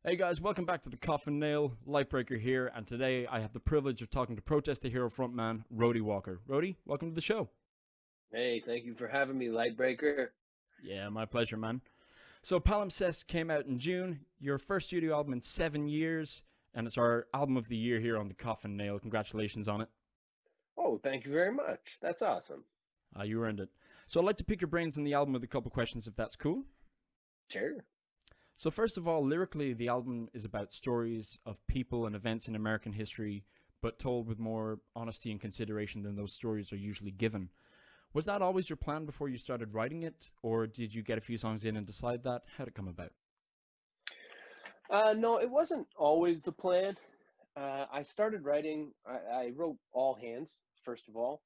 Hey guys, welcome back to the Coffin Nail, Lightbreaker here, and today I have the privilege of talking to Protest the Hero frontman, Rody Walker. Rody, welcome to the show. Hey, thank you for having me, Lightbreaker. Yeah, my pleasure, man. So pelham cess came out in June, your first studio album in 7 years, and it's our album of the year here on the Coffin Nail. Congratulations on it. Oh, thank you very much. That's awesome. You earned it. So I'd like to pick your brains on the album with a couple questions, if that's cool. Sure. So first of all, lyrically, the album is about stories of people and events in American history, but told with more honesty and consideration than those stories are usually given. Was that always your plan before you started writing it, or did you get a few songs in and decide that? How'd it come about? No, it wasn't always the plan. I started writing, I wrote All Hands, first of all.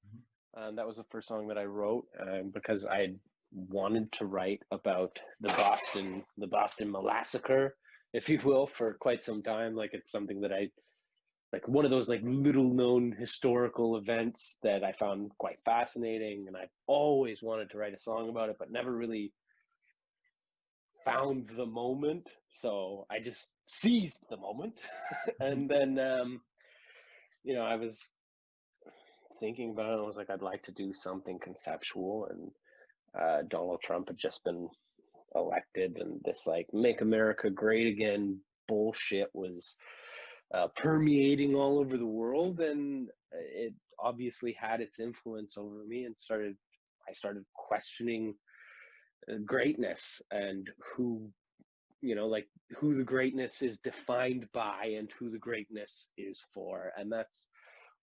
That was the first song that I wrote because I had wanted to write about the Boston massacre, if you will, for quite some time. Like it's something that like one of those like little known historical events that I found quite fascinating, and I've always wanted to write a song about it, but never really found the moment. So I just seized the moment. And then I was thinking about it. I was like, I'd like to do something conceptual, and Donald Trump had just been elected, and this like "Make America Great Again" bullshit was permeating all over the world, and it obviously had its influence over me, and I started questioning greatness and who like who the greatness is defined by and who the greatness is for, and that's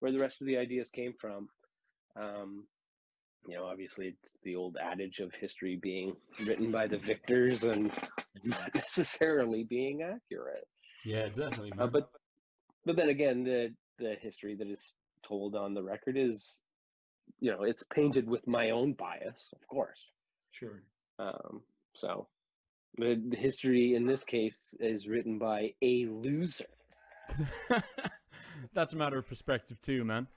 where the rest of the ideas came from. um Obviously it's the old adage of history being written by the victors and not necessarily being accurate. Yeah, definitely, uh, man. but but then again, the history that is told on the record is, it's painted with my own bias, of course. Sure. So the history in this case is written by a loser. That's a matter of perspective too, man.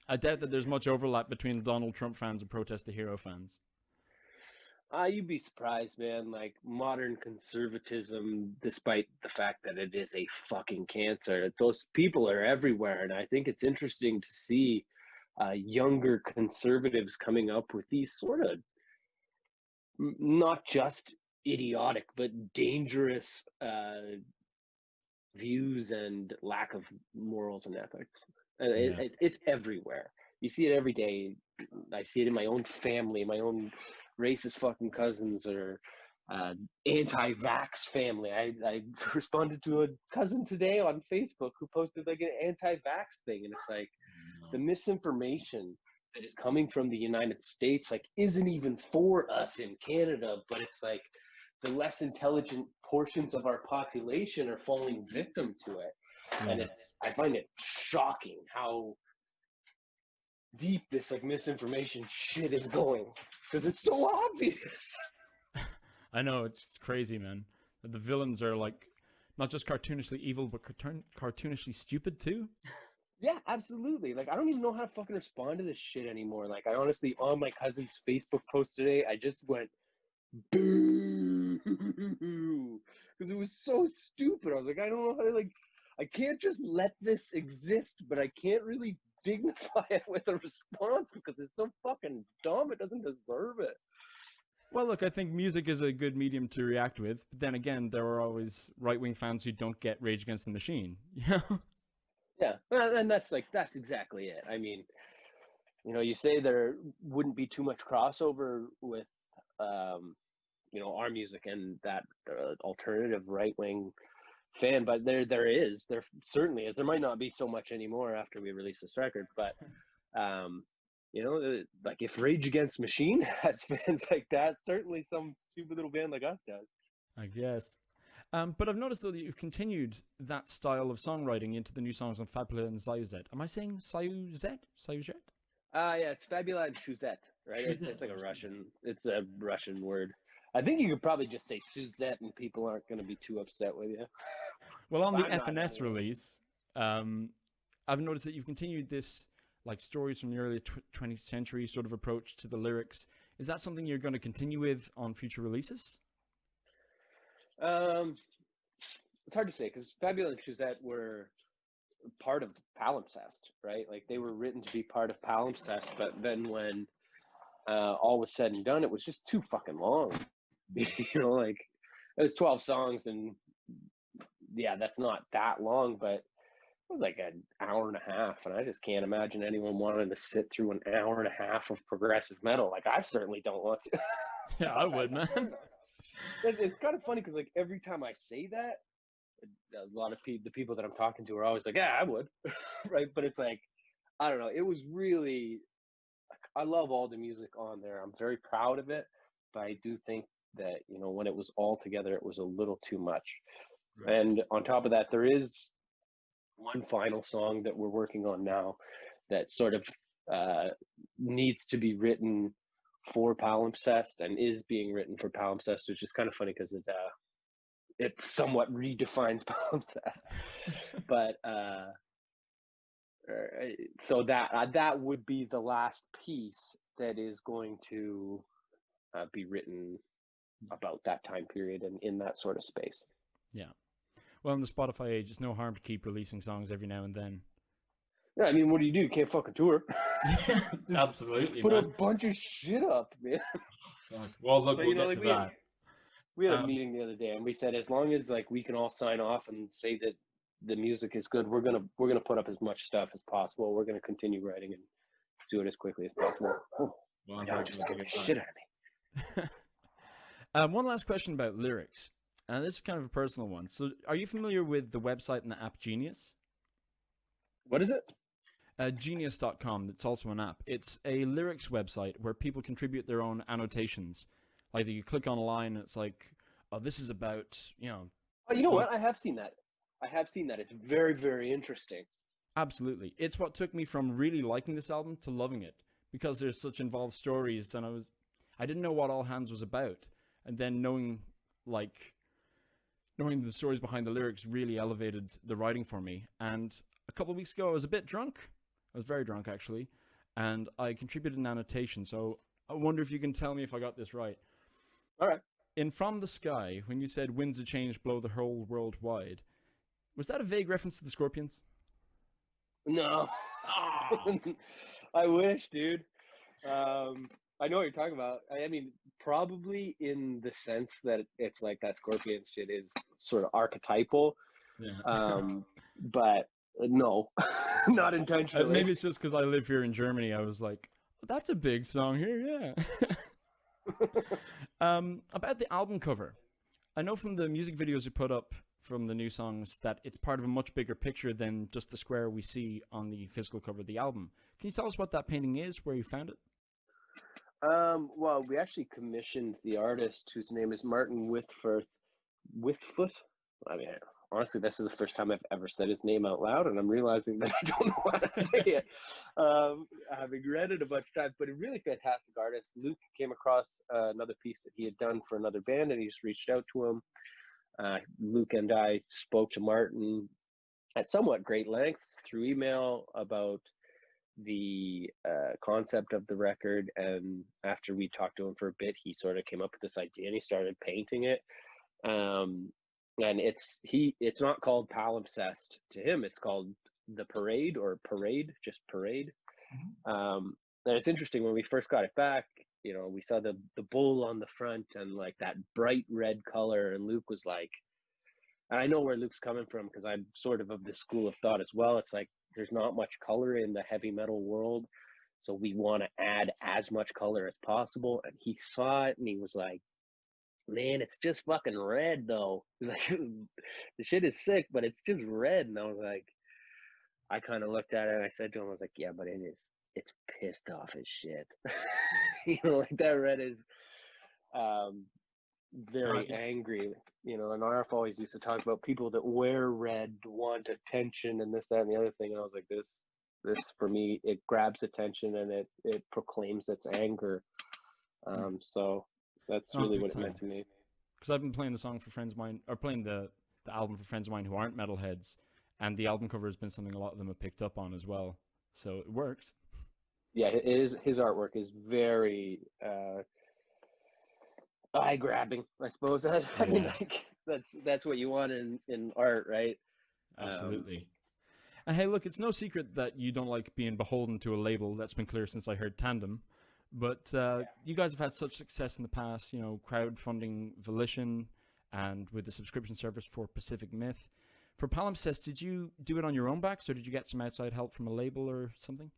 I doubt that there's much overlap between Donald Trump fans and Protest the Hero fans. You'd be surprised, man. Like modern conservatism, despite the fact that it is a fucking cancer, those people are everywhere. And I think it's interesting to see younger conservatives coming up with these sort of not just idiotic, but dangerous views and lack of morals and ethics. And Yeah. it's everywhere. You see it every day. I see it in my own family, my own racist fucking cousins or anti-vax family. I responded to a cousin today on Facebook who posted like an anti-vax thing, and it's like the misinformation that is coming from the United States like isn't even for us in Canada, but it's like the less intelligent portions of our population are falling victim to it. And Yeah. I find it shocking how deep this like misinformation shit is going, because it's so obvious. I know, it's crazy, man. The villains are like not just cartoonishly evil, but cartoonishly stupid too. Yeah, absolutely. Like I don't even know how to fucking respond to this shit anymore. Like I honestly, on my cousin's Facebook post today, I just went boo, because it was so stupid. I was like, I don't know how to like, I can't just let this exist, but I can't really dignify it with a response because it's so fucking dumb. It doesn't deserve it. Well, look, I think music is a good medium to react with, but then again, there are always right-wing fans who don't get Rage Against the Machine. You know? Yeah, and that's exactly it. I mean, you say there wouldn't be too much crossover with, um, our music and that alternative right wing fan, but there certainly is. There might not be so much anymore after we release this record, but um, like if Rage Against Machine has fans like that, certainly some stupid little band like us does. I guess. But I've noticed though that you've continued that style of songwriting into the new songs on Fabula and Zizette. Am I saying Zizette? Zizette? Yeah, it's Fabula and Suzette, right? It's like Oh, a excuse me. Russian. It's a Russian word. I think you could probably just say Suzette, and people aren't going to be too upset with you. Well, on the I'm not FNS anyway. release, um, I've noticed that you've continued this like stories from the early 20th century sort of approach to the lyrics. Is that something you're going to continue with on future releases? Um, it's hard to say because Fabiola and Zizette were part of Palimpsest, right? Like they were written to be part of Palimpsest, but then when all was said and done, it was just too fucking long. Like it was 12 songs, and yeah, that's not that long, but it was like an hour and a half, and I just can't imagine anyone wanting to sit through an hour and a half of progressive metal. Like I certainly don't want to. Yeah, I would, man. It's kind of funny because like every time I say that, a lot of the people that I'm talking to are always like, "Yeah, I would," right? But it's like, I don't know. It was really, I love all the music on there. I'm very proud of it, but I do think that when it was all together, it was a little too much. Right. And on top of that, there is one final song that we're working on now that sort of needs to be written for Palimpsest and is being written for Palimpsest, which is kind of funny because it somewhat redefines Palimpsest. But so that would be the last piece that is going to be written about that time period and in that sort of space. Yeah. Well, in the Spotify age, it's no harm to keep releasing songs every now and then. Yeah, I mean, what do? You can't fucking tour. Yeah, absolutely, Put a bunch of shit up, man. Fuck. Well, look, we'll get to that. We had a meeting the other day, and we said as long as like we can all sign off and say that the music is good, we're gonna put up as much stuff as possible. We're gonna continue writing and do it as quickly as possible. Oh, well, my dog just scared the shit out of me. One last question about lyrics. And this is kind of a personal one. So are you familiar with the website and the app Genius? What is it? Genius.com. It's also an app. It's a lyrics website where people contribute their own annotations. Like you click on a line and it's like, oh, this is about, Oh, you know what? I have seen that. It's very, very interesting. Absolutely. It's what took me from really liking this album to loving it. Because there's such involved stories and I didn't know what All Hands was about. And then knowing the stories behind the lyrics really elevated the writing for me. And a couple of weeks ago, I was a bit drunk. I was very drunk, actually. And I contributed an annotation. So I wonder if you can tell me if I got this right. All right. In From the Sky, when you said winds of change blow the whole world wide, was that a vague reference to the Scorpions? No. Oh. I wish, dude. I know what you're talking about. I mean, probably in the sense that it's like that Scorpion shit is sort of archetypal. Yeah. But no, not intentionally. Maybe it's just because I live here in Germany. I was like, oh, that's a big song here, yeah. About the album cover. I know from the music videos you put up from the new songs that it's part of a much bigger picture than just the square we see on the physical cover of the album. Can you tell us what that painting is, where you found it? Well, we actually commissioned the artist whose name is Martin Withfoot. I mean, honestly, this is the first time I've ever said his name out loud, and I'm realizing that I don't know how to say it. Having read it a bunch of times, but a really fantastic artist. Luke came across another piece that he had done for another band, and he just reached out to him. Luke and I spoke to Martin at somewhat great lengths through email about the concept of the record, and after we talked to him for a bit, he sort of came up with this idea and he started painting it. And it's not called Palimpsest to him, it's called the Parade, or Parade, just Parade. Mm-hmm. And it's interesting, when we first got it back, we saw the bull on the front and like that bright red color, and Luke was like, and I know where Luke's coming from because I'm sort of this school of thought as well. It's like there's not much color in the heavy metal world, so we want to add as much color as possible. And he saw it and he was like, man, it's just fucking red though. Like, the shit is sick, but it's just red. And I was like, I kind of looked at it and I said to him, I was like, yeah, but it's pissed off as shit. Like that red is very angry, and Arf always used to talk about people that wear red want attention and this, that, and the other thing. And I was like, this for me, it grabs attention and it proclaims its anger. So that's really what it meant to me. Because I've been playing the song for friends of mine, or playing the album for friends of mine who aren't metalheads, and the album cover has been something a lot of them have picked up on as well. So it works. Yeah, his artwork is very eye grabbing, I suppose. I mean, Yeah, like that's what you want in art, right? Um, absolutely. And hey, look, it's no secret that you don't like being beholden to a label. That's been clear since I heard Tandem. But you guys have had such success in the past, you know, crowdfunding Volition and with the subscription service for Pacific Myth. For Palimpsest, did you do it on your own backs or did you get some outside help from a label or something?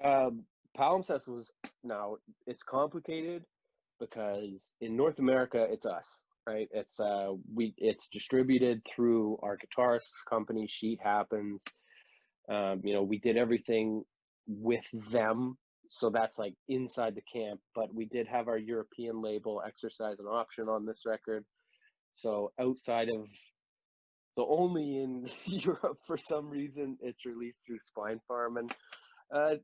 um, Palimpsest was now it's complicated because in North America it's us, right? It's distributed through our guitarist company. Sheet Happens. We did everything with them, so that's like inside the camp. But we did have our European label Exercise an Option on this record. So outside of so only in Europe for some reason it's released through Spine Farm, and uh,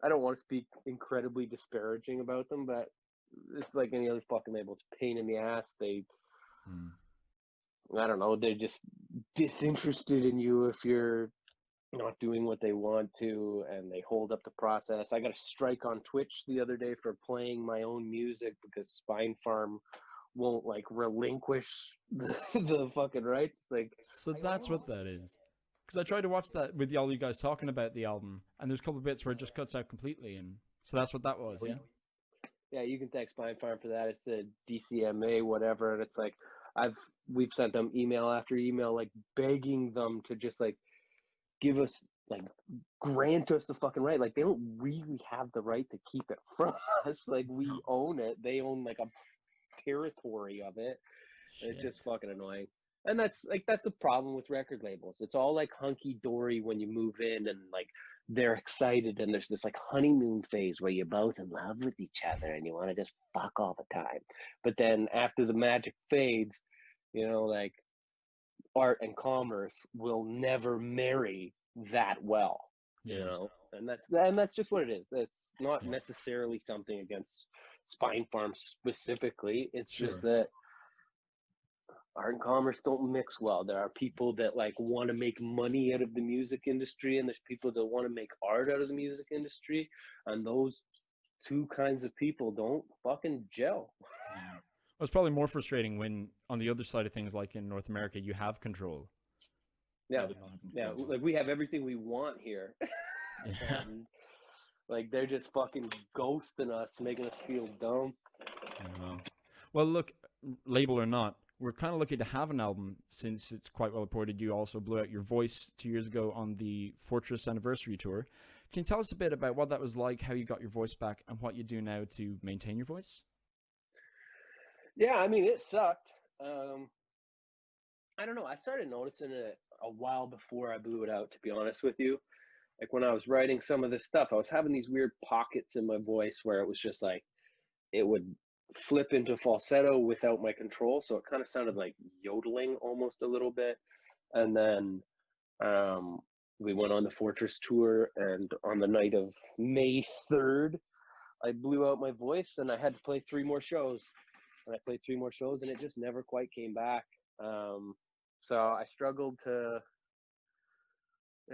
I don't want to speak incredibly disparaging about them, but it's like any other fucking label. It's a pain in the ass. Hmm. I don't know, they're just disinterested in you if you're not doing what they want to, and they hold up the process. I got a strike on Twitch the other day for playing my own music because Spine Farm won't like relinquish the fucking rights. Like, So that's what that is. Because I tried to watch that with all you guys talking about the album, and there's a couple of bits where it just cuts out completely, and so that's what that was, yeah? yeah, you can thank Spine Farm for that. It's the DCMA, whatever, and it's like I've we've sent them email after email, like begging them to just like give us like grant us the fucking right. Like they don't really have the right to keep it from us. Like we own it. They own like a territory of it. And it's just Shit. fucking annoying. And that's the problem with record labels. It's all like hunky dory when you move in and like they're excited and there's this like honeymoon phase where you're both in love with each other and you want to just fuck all the time. But then after the magic fades, like art and commerce will never marry that well, Yeah, and that's just what it is. It's not yeah. necessarily something against Spine Farm specifically. It's just Sure. that art and commerce don't mix well. There are people that like want to make money out of the music industry, and there's people that want to make art out of the music industry, and those two kinds of people don't fucking gel. Yeah. Well, it's probably more frustrating when, on the other side of things, like in North America, you have control Yeah, rather than not having yeah, control. like we have everything we want here, Yeah. and like they're just fucking ghosting us, making us feel dumb. Well, well, look, label or not, we're kind of lucky to have an album since it's quite well reported. You also blew out your voice 2 years ago on the Fortress Anniversary Tour. Can you tell us a bit about what that was like, how you got your voice back, and what you do now to maintain your voice? Yeah, I mean it sucked. I don't know. I started noticing it a while before I blew it out. To be honest with you, like when I was writing some of this stuff, I was having these weird pockets in my voice where it was just like it would flip into falsetto without my control, so it kind of sounded like yodeling almost a little bit. And then um, we went on the Fortress tour, and on the night of May 3rd, I blew out my voice, and I had to play 3 more shows. And I played 3 more shows, and it just never quite came back. So I struggled to,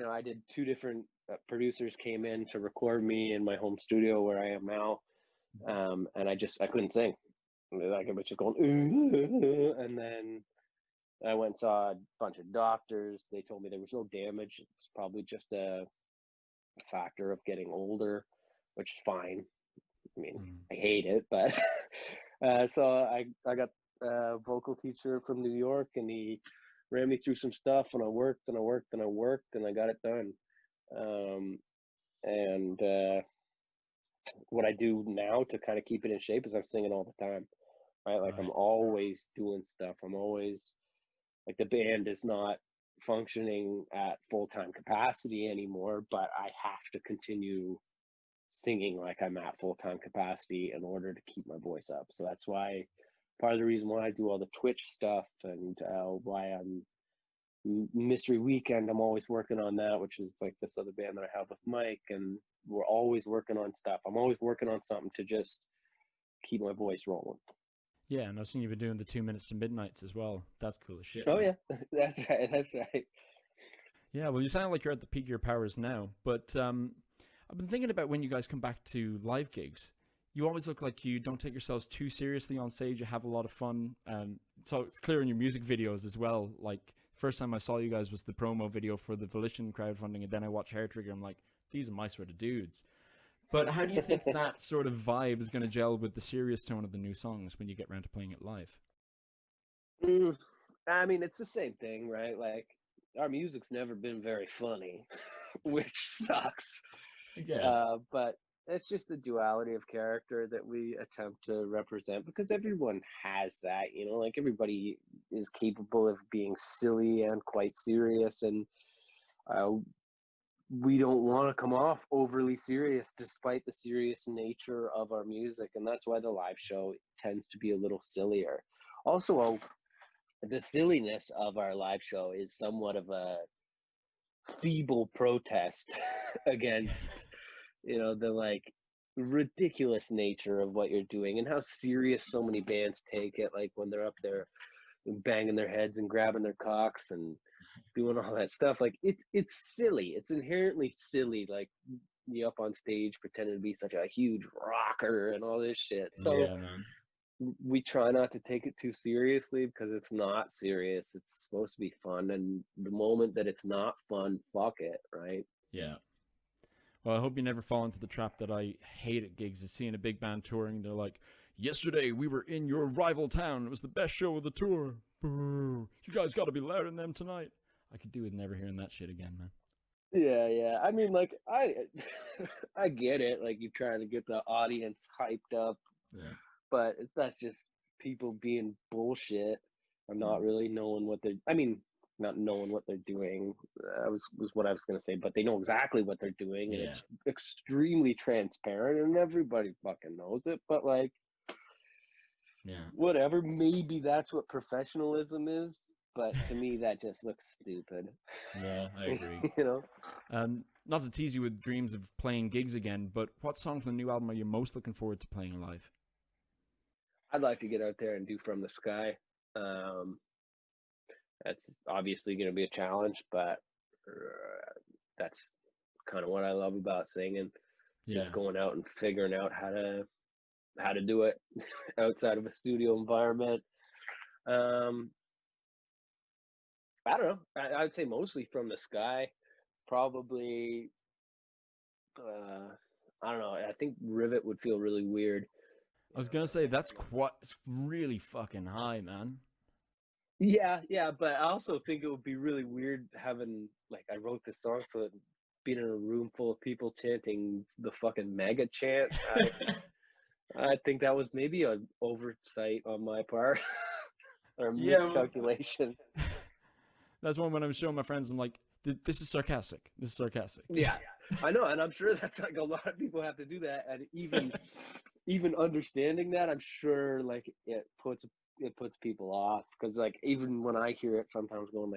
I did 2 different producers came in to record me in my home studio where I am now, and I couldn't sing. Like I was just going, and then I went and saw a bunch of doctors. They told me there was no damage. It's probably just a factor of getting older, which is fine. I mean, Mm. I hate it, but so I got a vocal teacher from New York, and he ran me through some stuff, and I worked and I worked and I worked, and I got it done. Um, and what I do now to kind of keep it in shape is I'm singing all the time, right? Like I'm Right. always doing stuff. I'm always like the band is not functioning at full-time capacity anymore, but I have to continue singing like I'm at full-time capacity in order to keep my voice up. So that's why part of the reason why I do all the Twitch stuff, and why I'm Mystery Weekend, I'm always working on that, which is like this other band that I have with Mike, and we're always working on stuff. I'm always working on something to just keep my voice rolling. Yeah, and I've seen you've been doing the 2 minutes to midnights as well. That's cool as shit, Oh man. yeah, that's right, that's right. Yeah, well, you sound like you're at the peak of your powers now, but I've been thinking about when you guys come back to live gigs. You always look like you don't take yourselves too seriously on stage. You have a lot of fun. So it's clear in your music videos as well. Like, first time I saw you guys was the promo video for the Volition crowdfunding, and then I watched Hair Trigger. I'm like, these are my sort of dudes. But how do you think that sort of vibe is going to gel with the serious tone of the new songs when you get around to playing it live? I mean, it's the same thing, right? Like, our music's never been very funny, which sucks. I guess. But it's just the duality of character that we attempt to represent, because everyone has that, you know, like everybody is capable of being silly and quite serious, and we don't want to come off overly serious despite the serious nature of our music, and that's why the live show tends to be a little sillier. Also, the silliness of our live show is somewhat of a feeble protest against, you know, the like ridiculous nature of what you're doing and how serious so many bands take it, like when they're up there banging their heads and grabbing their cocks and doing all that stuff. Like it's silly, it's inherently silly, like you up on stage pretending to be such a huge rocker and all this shit. So Yeah, man. we try not to take it too seriously, because it's not serious, it's supposed to be fun, and the moment that it's not fun, fuck it, right? Yeah. Well, I hope you never fall into the trap that I hate at gigs, is seeing a big band touring. They're like, yesterday we were in your rival town. It was the best show of the tour. Boo. You guys got to be louder than them tonight. I could do with never hearing that shit again, man. Yeah. I mean, like, I I get it. Like, you're trying to get the audience hyped up, Yeah. but that's just people being bullshit or not really knowing what they're. I mean, not knowing what they're doing. Was what I was gonna say, but they know exactly what they're doing, and Yeah. it's extremely transparent, and everybody fucking knows it. But like, Yeah. whatever. Maybe that's what professionalism is, but to me, that just looks stupid. Yeah, I agree. You know. Not to tease you with dreams of playing gigs again, but what song from the new album are you most looking forward to playing live? I'd like to get out there and do From the Sky. That's obviously going to be a challenge, but that's kind of what I love about singing. Yeah. Just going out and figuring out how to do it outside of a studio environment. I don't know. I would say mostly From the Sky. Probably, I don't know. I think Rivet would feel really weird. I was gonna say it's really fucking high, man. Yeah, but I also think it would be really weird having, like, I wrote this song so that being in a room full of people chanting the fucking mega chant. I think that was maybe an oversight on my part or a miscalculation. That's one when I'm showing my friends. I'm like, this is sarcastic. This is sarcastic. Yeah, I know, and I'm sure that's like a lot of people have to do that, and even understanding that, I'm sure like it puts people off, because like even when I hear it, sometimes going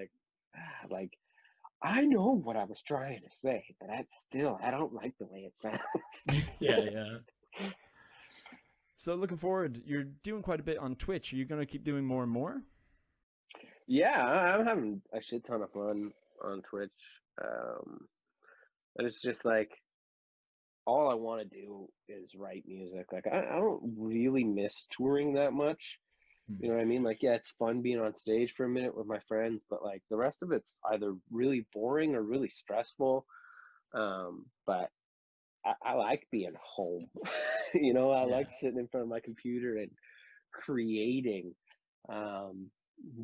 like I know what I was trying to say, but I don't like the way it sounds. Yeah. So looking forward, you're doing quite a bit on Twitch. Are you gonna keep doing more and more? Yeah, I'm having a shit ton of fun on Twitch. And it's just like, all I want to do is write music. Like, I don't really miss touring that much. You know what I mean? Like, yeah, it's fun being on stage for a minute with my friends, but like the rest of it's either really boring or really stressful. But I like being home. You know, I like sitting in front of my computer and creating.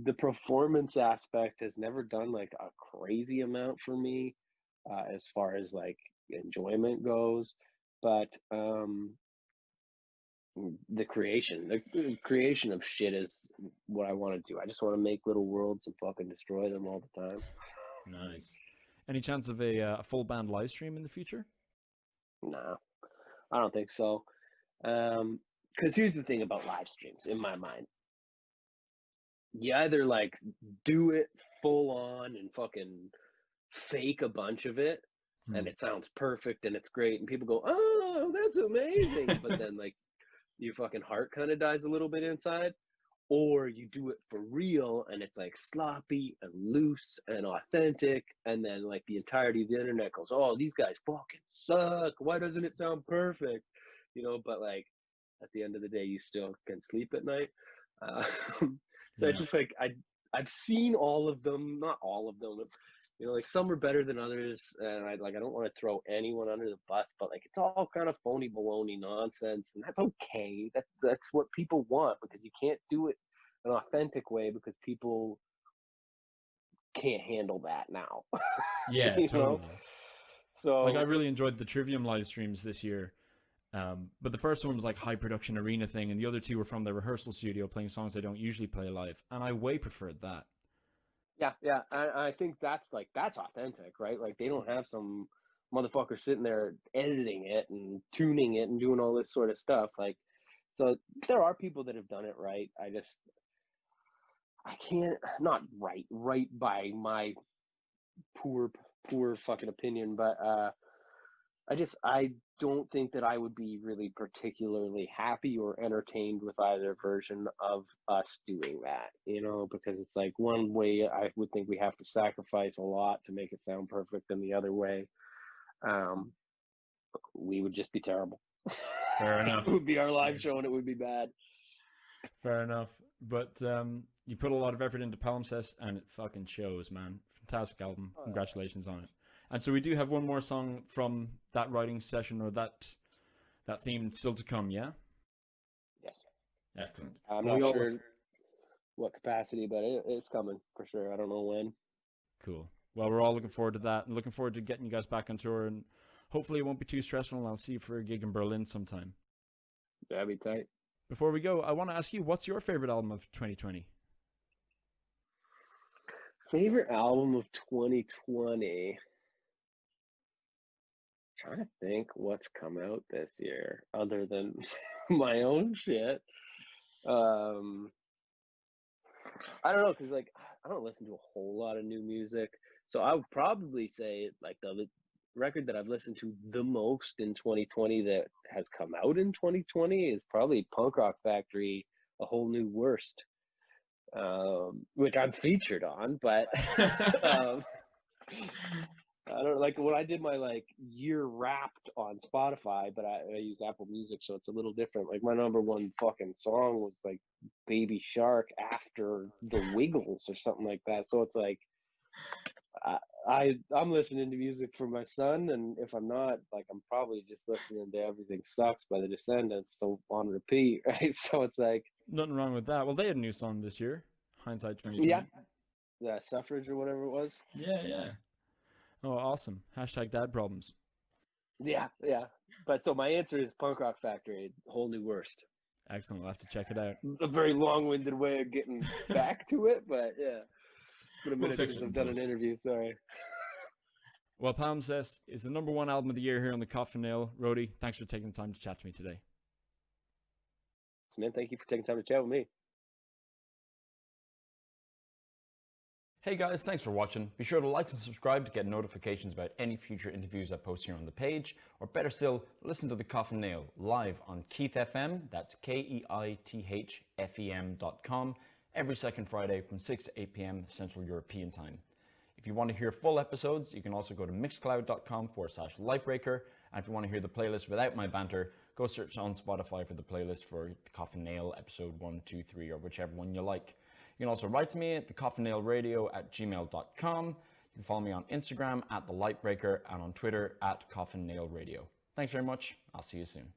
The performance aspect has never done like a crazy amount for me, as far as like enjoyment goes, but the creation of shit is what I want to do. I just want to make little worlds and fucking destroy them all the time. Nice. Any chance of a full band live stream in the future? No, I don't think so. Because here's the thing about live streams in my mind. You either like do it full on and fucking fake a bunch of it, and it sounds perfect and it's great and people go, oh, that's amazing, but then like your fucking heart kind of dies a little bit inside, or you do it for real and it's like sloppy and loose and authentic, and then like the entirety of the internet goes, oh, these guys fucking suck, why doesn't it sound perfect, you know? But like at the end of the day, you still can sleep at night. Uh, so Yeah. it's just like I've seen all of them, not all of them. You know, like some are better than others, and I don't want to throw anyone under the bus, but like it's all kind of phony baloney nonsense, and that's okay. That's what people want, because you can't do it an authentic way because people can't handle that now. Yeah, You know? totally. Like, I So really enjoyed the Trivium live streams this year. But the first one was like high production arena thing, and the other two were from the rehearsal studio playing songs I don't usually play live, and I way preferred that. yeah, I think that's authentic, right? Like they don't have some motherfucker sitting there editing it and tuning it and doing all this sort of stuff. Like, so there are people that have done it right. I can't, not right by my poor fucking opinion, but I don't think that I would be really particularly happy or entertained with either version of us doing that, you know, because it's like one way I would think we have to sacrifice a lot to make it sound perfect, and the other way, um, we would just be terrible. Fair enough. It would be our live show and it would be bad. Fair enough. But you put a lot of effort into Palimpsest, and it fucking shows, man. Fantastic album. Congratulations on it. And so we do have one more song from that writing session, or that theme still to come, yeah? Yes. Excellent. I'm Well, not sure what capacity, but it's coming for sure. I don't know when. Cool. Well, we're all looking forward to that, and looking forward to getting you guys back on tour, and hopefully it won't be too stressful, and I'll see you for a gig in Berlin sometime. That'd be tight. Before we go, I want to ask you, what's your favorite album of 2020? Favorite album of 2020? Trying to think what's come out this year other than my own shit. I don't know, because like I don't listen to a whole lot of new music, so I would probably say like the record that I've listened to the most in 2020 that has come out in 2020 is probably Punk Rock Factory, A Whole New Worst, which I'm featured on, but I don't like when I did my like year wrapped on Spotify, but I use Apple Music, so it's a little different. Like my number one fucking song was like Baby Shark after the Wiggles or something like that. So it's like I'm listening to music for my son, and if I'm not, like I'm probably just listening to Everything Sucks by the Descendants, so on repeat, right? So it's like Nothing wrong with that. Well, they had a new song this year, Hindsight 2020. yeah, the Suffrage or whatever it was. Yeah. Oh, awesome. Hashtag dad problems. Yeah. But so my answer is Punk Rock Factory, Whole New Worst. Excellent. We'll have to check it out. A very long-winded way of getting back to it, but yeah. It's been a minute fix since it in I've done an post. interview, sorry. Well, Palimpsest is the number one album of the year here on the Coffin Nail. Rody, thanks for taking the time to chat to me today. So, man, thank you for taking time to chat with me. Hey guys, thanks for watching. Be sure to like and subscribe to get notifications about any future interviews I post here on the page, or better still, listen to The Coffin Nail live on Keith FM, that's KEITHFEM.com, every second Friday from 6 to 8 p.m. Central European Time. If you want to hear full episodes, you can also go to mixcloud.com/Lightbreaker, and if you want to hear the playlist without my banter, go search on Spotify for the playlist for The Coffin Nail episode 1, 2, 3, or whichever one you like. You can also write to me at thecoffinnailradio@gmail.com. You can follow me on Instagram at the Lightbreaker and on Twitter at coffinnailradio. Thanks very much. I'll see you soon.